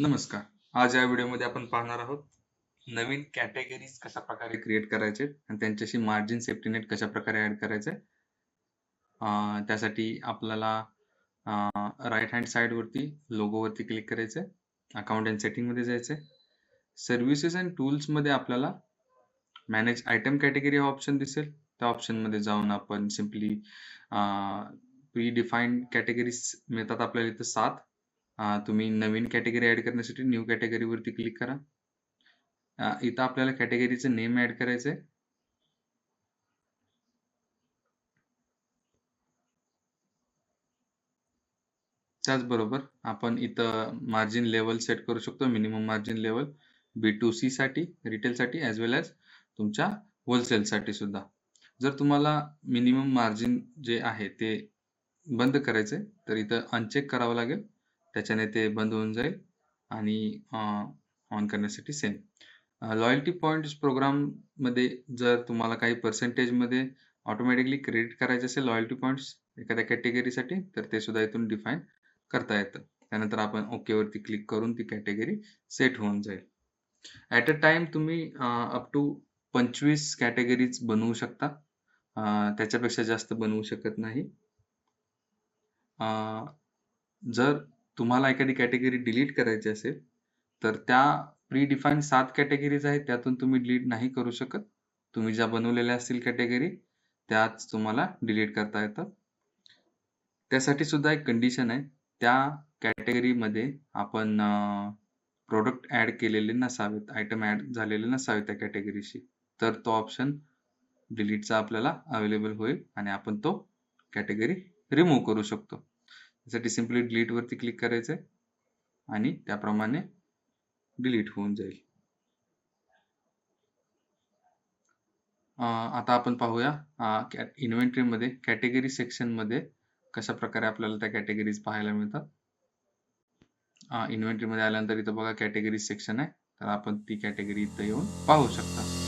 नमस्कार. आज या व्हिडिओमध्ये आपण पाहणार आहोत नवीन कॅटेगरीज कशा प्रकारे क्रिएट करायचे आणि त्यांच्याशी मार्जिन सेफ्टी नेट कशा प्रकारे ऍड करायचे. त्यासाठी आपल्याला राईट हँड साइड वरती लोगो वरती क्लिक करायचे, अकाउंट अँड सेटिंग मध्ये जायचे, सर्व्हिसेस अँड टूल्स मध्ये आपल्याला मॅनेज आयटम कॅटेगरी हा ऑप्शन दिसेल. त्या ऑप्शन मध्ये जाऊन आपण सिम्पली प्री डिफाईन्ड कॅटेगरीज मिळतात आपल्याला इथं 7. तुम्ही नवीन कॅटेगरी ऍड करण्यासाठी न्यू कॅटेगरी वरती क्लिक करा. इथं आपल्याला कॅटेगरीचं नेम ऍड करायचंय. त्याचबरोबर आपण इथं मार्जिन लेवल सेट करू शकतो. मिनिमम मार्जिन लेवल B2C साठी, रिटेल साठी ॲज वेल ॲज तुमच्या होलसेल साठी सुद्धा. जर तुम्हाला मिनिमम मार्जिन जे आहे ते बंद करायचंय तर इथं अनचेक करावं लागेल. त्याच्याने ते बंद होऊन जाईल आणि ऑन करण्यासाठी सेम. लॉयल्टी पॉइंट्स प्रोग्राम मध्ये जर तुम्हाला काही पर्सेंटेज मध्ये ऑटोमॅटिकली क्रेडिट करायचे असेल लॉयल्टी पॉइंट्स एखाद्या कॅटेगरीसाठी तर ते सुद्धा इथून डिफाईन करता येतं. त्यानंतर आपण ओके वरती क्लिक करून ती कॅटेगरी सेट होऊन जाईल. ॲट अ टाइम तुम्ही अप टू 25 कॅटेगरीज बनवू शकता. त्याच्यापेक्षा जास्त बनवू शकत नाही. जर तुम्हाला एखादी कॅटेगरी डिलीट करायची असेल तर त्या प्री डिफाईन 7 कॅटेगरीज आहेत त्यातून तुम्ही डिलीट नाही करू शकत. तुम्ही ज्या बनवलेल्या असतील कॅटेगरी त्याच तुम्हाला डिलीट करता येतात. त्यासाठी सुद्धा एक कंडिशन आहे. त्या कॅटेगरी मध्ये आपण प्रोडक्ट ऍड केलेले नसावेत, आयटम ऍड झालेले नसावेत त्या कॅटेगरीशी, तर तो ऑप्शन डिलीटचा आपल्याला अवेलेबल होईल आणि आपण तो कॅटेगरी रिमूव्ह करू शकतो. त्यासाठी सिम्पली डिलीट वरती क्लिक करायचंय आणि त्याप्रमाणे डिलीट होऊन जाईल. आता आपण पाहूया इन्व्हेंटरी मध्ये कॅटेगरी सेक्शन मध्ये कशा प्रकारे आपल्याला त्या कॅटेगरीज पाहायला मिळतात. इन्व्हेंटरी मध्ये आल्यानंतर इथं बघा कॅटेगरी सेक्शन आहे, तर आपण ती कॅटेगरी इथं येऊन पाहू शकता.